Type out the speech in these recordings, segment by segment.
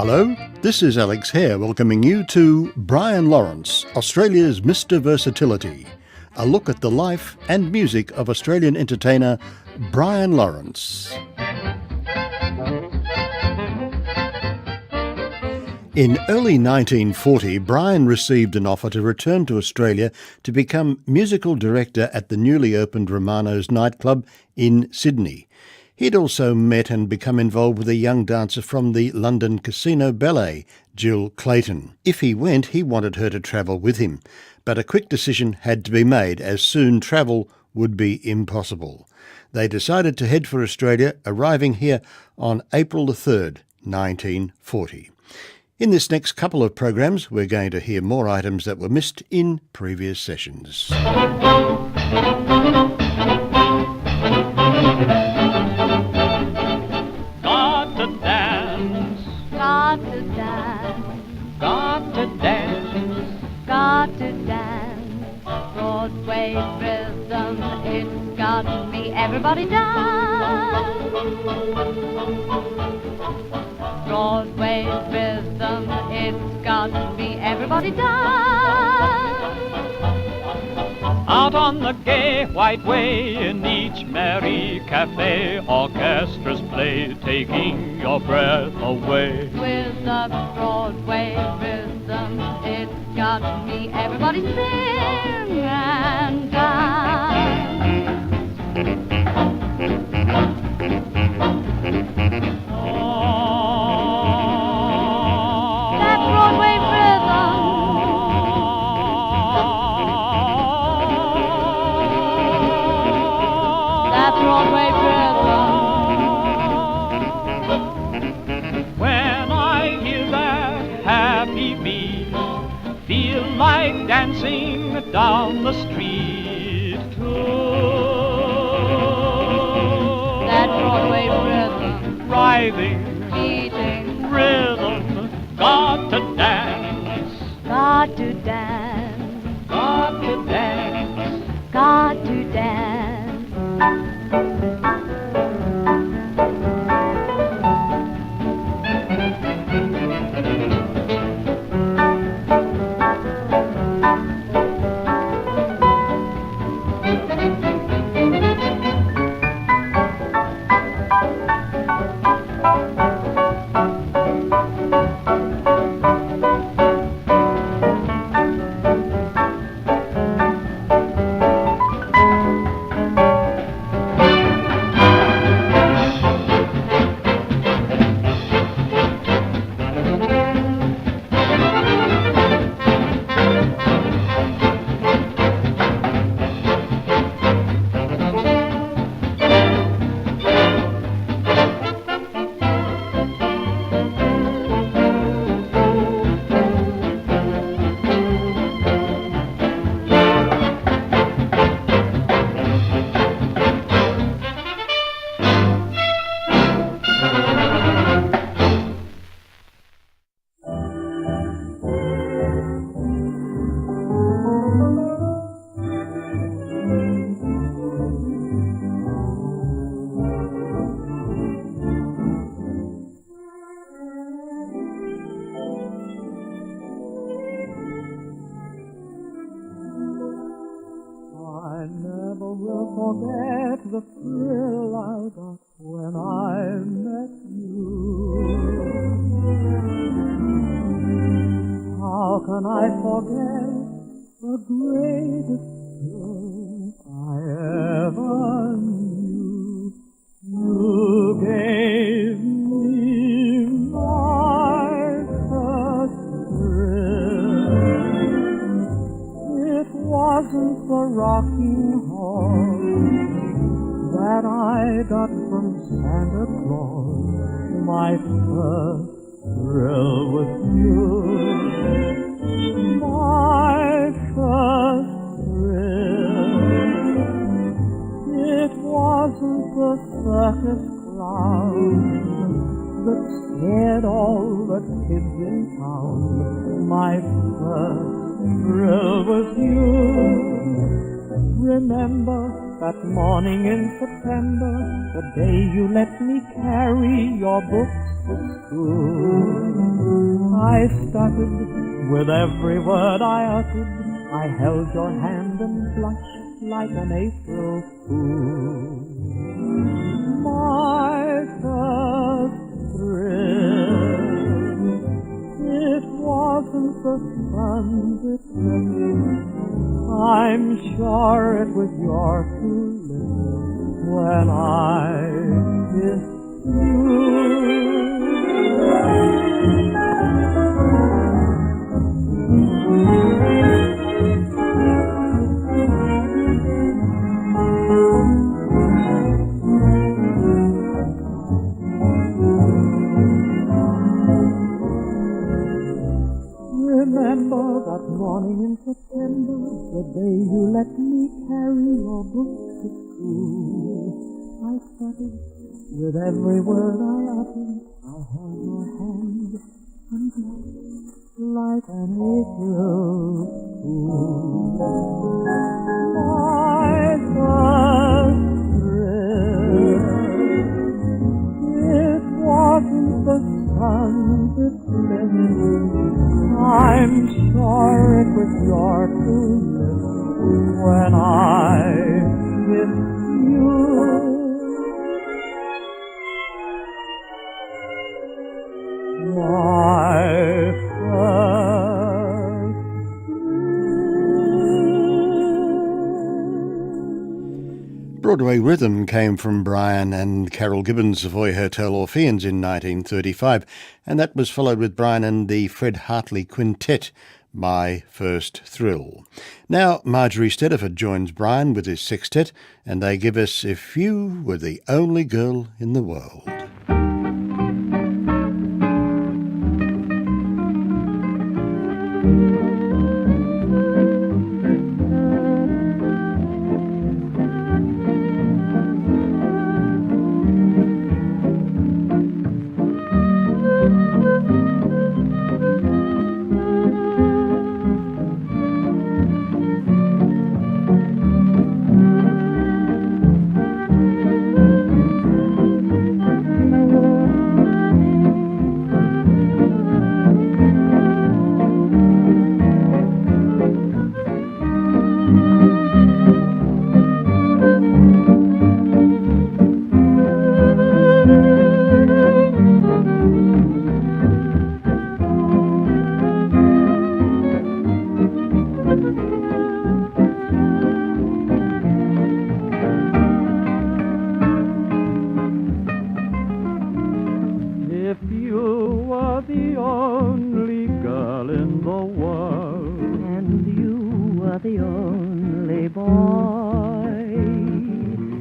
Hello, this is Alex Hare welcoming you to Brian Lawrance, Australia's Mr. Versatility, a look at the life and music of Australian entertainer Brian Lawrance. In early 1940, Brian received an offer to return to Australia to become musical director at the newly opened Romano's nightclub in Sydney. He'd also met and become involved with a young dancer from the London casino ballet, Jill Clayton. If he went, he wanted her to travel with him, but a quick decision had to be made, as soon travel would be impossible. They decided to head for Australia, arriving here on April the 3rd, 1940. In this next couple of programs, we're going to hear more items that were missed in previous sessions. Got to dance, Got to dance, got to dance, got to dance. Broadway rhythm, it's got me. Everybody dance. Broadway rhythm, it's got me. Everybody dance. out on the gay white way in each merry cafe, orchestras play, taking your breath away. With the Broadway rhythm, it's got me. Everybody sing and dance. That Broadway rhythm, that Broadway rhythm. When I hear that happy beat, feel like dancing down the street too. That Broadway rhythm, Writhing beating, rhythm, got to dance, got to dance, got to dance. got to dance. I never will forget the thrill I got when I met you. How can I forget the greatest thrill I ever knew? You gave me my first thrill. It wasn't the rocking horse that I got from Santa Claus. My first thrill was you. My first thrill. It wasn't the circus clown that scared all the kids in town. My first thrill was you. Remember That morning in September, the day you let me carry your books to school, I stuttered with every word I uttered. I held your hand and blushed like an April fool. My first thrill, it wasn't the sun that lit. I'm sure it was your true lips when I kissed Remember that morning in September, the day you let me carry your books to school. I stuttered with every word I uttered. I held your hand and blushed like an April fool. My first thrill, it wasn't the sun that lit. I'm sure it was your true lips when I kissed you. My first Broadway Rhythm came from Brian and Carol Gibbons' Savoy Hotel Orpheans in 1935, and that was followed with Brian and the Fred Hartley Quintet, My First Thrill. Now Marjorie Stediford joins Brian with his sextet, and they give us If You Were the Only Girl in the World.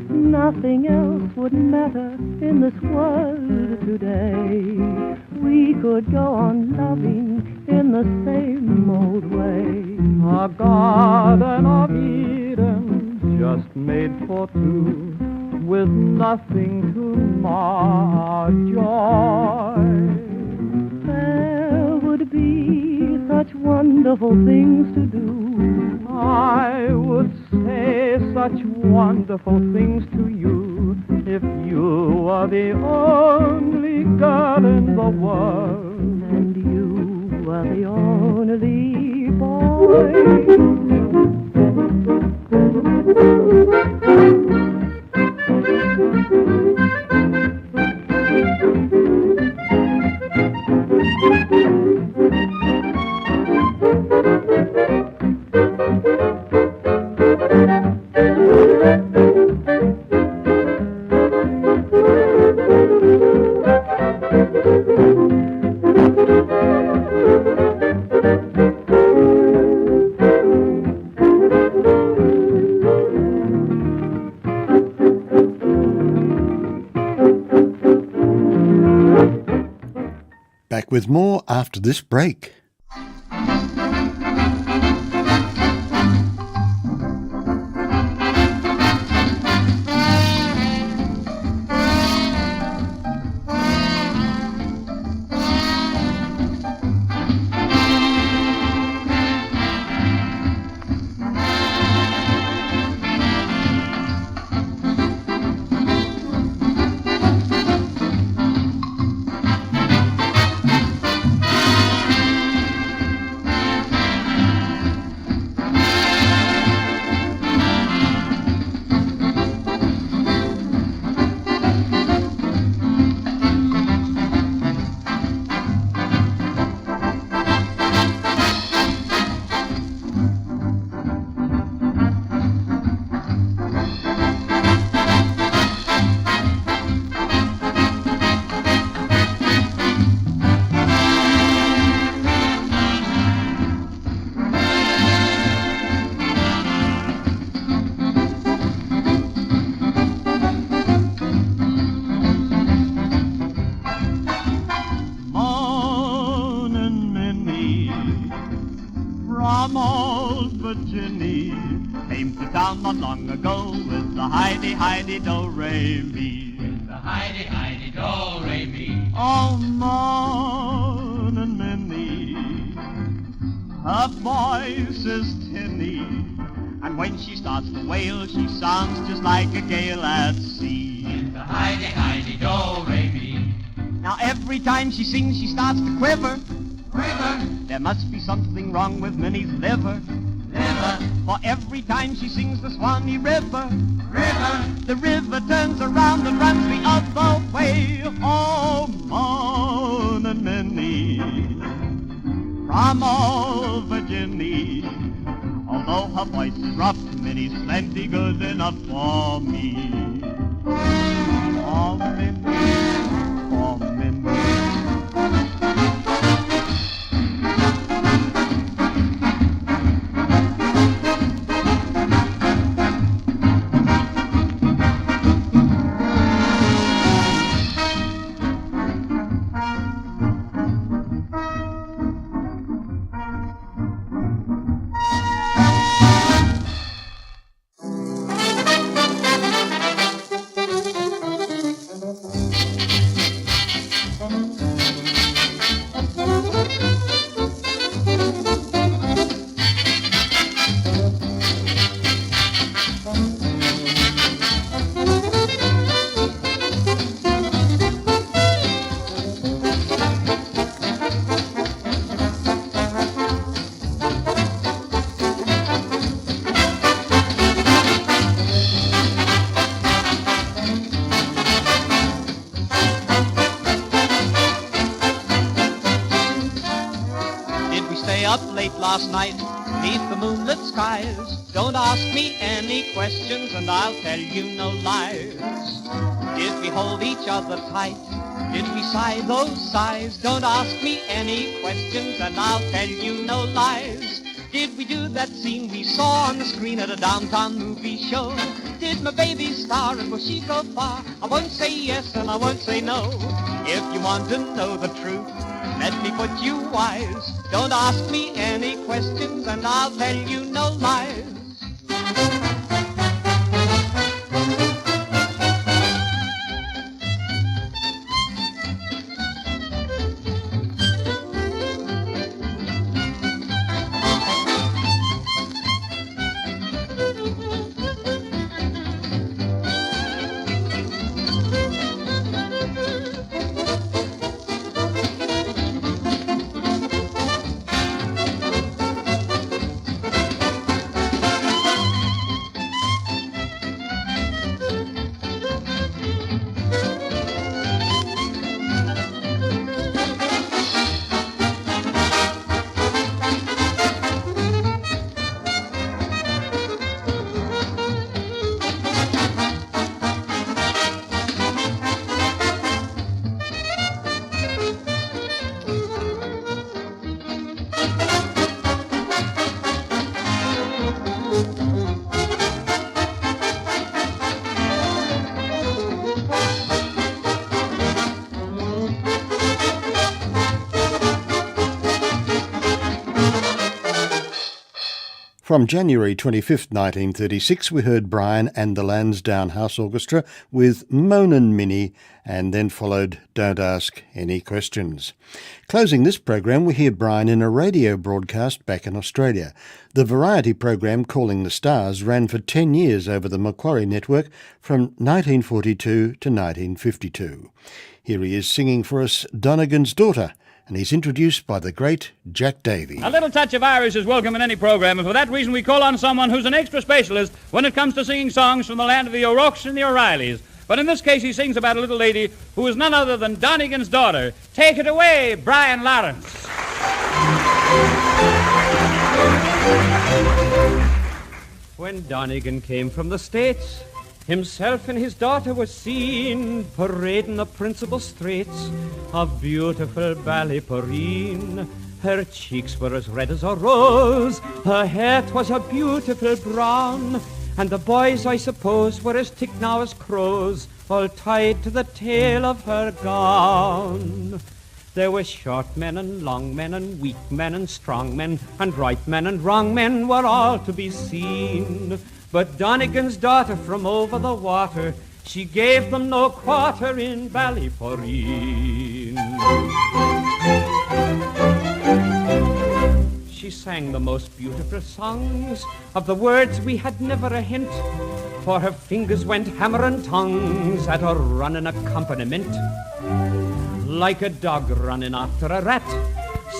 Nothing else would matter in this world today. We could go on loving in the same old way. A garden of Eden just made for two, with nothing to mar our joy. There would be such wonderful things to do. I would say such wonderful things to you if you were the only girl in the world. And you were the only boy. Back with more after this break. from old Virginia came to town not long ago with the Heidi-Heidi-Do-Re-Mi. With the Heidi-Heidi-Do-Re-Mi. Oh, Mon and Minnie, her voice is tinny, and when she starts to wail, she sounds just like a gale at sea. With the Heidi-Heidi-Do-Re-Mi. Now every time she sings, she starts to quiver. Quiver, There must be something wrong with Minnie's liver. liver, For every time she sings the Swanee River, river. the river turns around and runs the other way. Oh, Mon and Minnie, from old Virginia. Although her voice is rough, Minnie's plenty good enough for me. Oh, Minnie, oh, Minnie. Up late last night, neath the moonlit skies. Don't ask me any questions and I'll tell you no lies. Did we hold each other tight? Did we sigh those sighs? Don't ask me any questions and I'll tell you no lies. Did we do that scene we saw on the screen at a downtown movie show? Did my baby star and will she go far? I won't say yes and I won't say no. If you want to know the truth, let me put you wise. Don't ask me any questions and I'll tell you no lies. From January 25th, 1936, we heard Brian and the Lansdowne House Orchestra with Mon and Minnie, and then followed Don't Ask Any Questions. Closing this program, we hear Brian in a radio broadcast back in Australia. The variety program Calling the Stars ran for 10 years over the Macquarie network from 1942 to 1952. Here he is singing for us Donegan's Daughter, and he's introduced by the great Jack Davey. A little touch of Irish is welcome in any program, and for that reason we call on someone who's an extra specialist when it comes to singing songs from the land of the O'Rourkes and the O'Reillys. But in this case he sings about a little lady who is none other than Donegan's daughter. Take it away, Brian Lawrance. When Donegan came from the States, himself and his daughter were seen parading the principal streets of beautiful Ballyporeen. Her cheeks were as red as a rose, her hair 'twas a beautiful brown, and the boys, I suppose, were as thick now as crows, all tied to the tail of her gown. There were short men and long men and weak men and strong men, and right men and wrong men were all to be seen. But Donegan's daughter from over the water, she gave them no quarter in Ballyporeen. She sang the most beautiful songs, of the words we had never a hint, for her fingers went hammer and tongues at her running accompaniment. Like a dog running after a rat,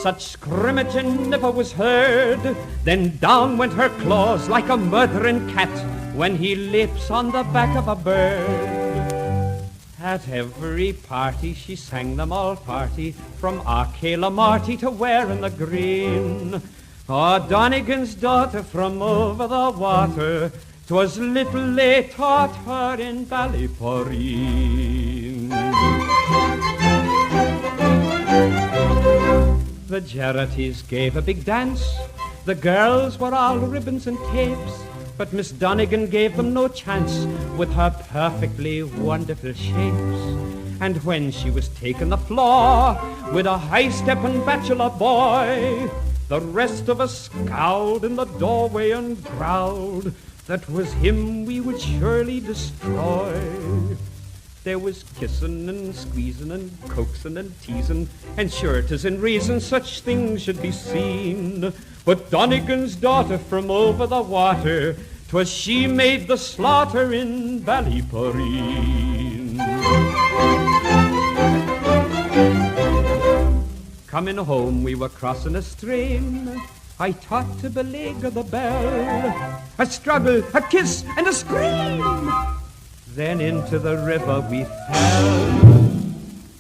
such scrimmaging never was heard. Then down went her claws like a murdering cat when he leaps on the back of a bird. At every party she sang them all party, from Arcala Marty to Wearing the Green. Oh, Donegan's daughter from over the water, 'twas little they taught her in Ballyporeen. The Charities gave a big dance. The girls were all ribbons and capes, but Miss Donegan gave them no chance with her perfectly wonderful shapes. And when she was taking the floor with a high-stepping bachelor boy, the rest of us scowled in the doorway and growled that was him we would surely destroy. There was kissing and squeezing and coaxing and teasing, and sure 'tis in reason such things should be seen. But Donegan's daughter from over the water, 'twas she made the slaughter in Ballyporeen. Coming home we were crossing a stream. I thought to beleaguer the bell. A struggle, a kiss, and a scream. Then into the river we fell.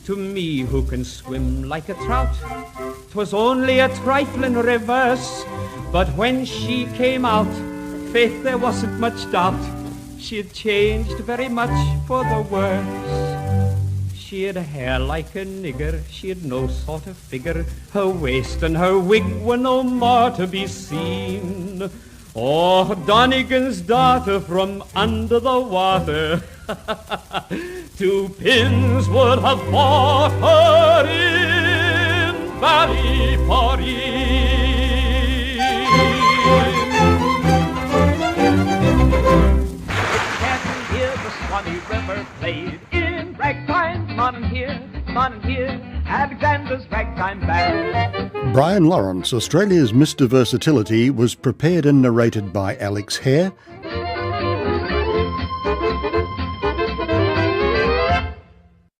To me, who can swim like a trout, 'twas only a trifling reverse. But when she came out, faith, there wasn't much doubt. She had changed very much for the worse. She had hair like a nigger, she had no sort of figure. Her waist and her wig were no more to be seen. Oh, Donegan's daughter from under the water, 2 pins would have bought her in Ballyporeen. Can't you hear the Swanee River played in ragtime? Come on and hear Alexander's ragtime band. Brian Lawrance, Australia's Mr. Versatility, was prepared and narrated by Alex Hare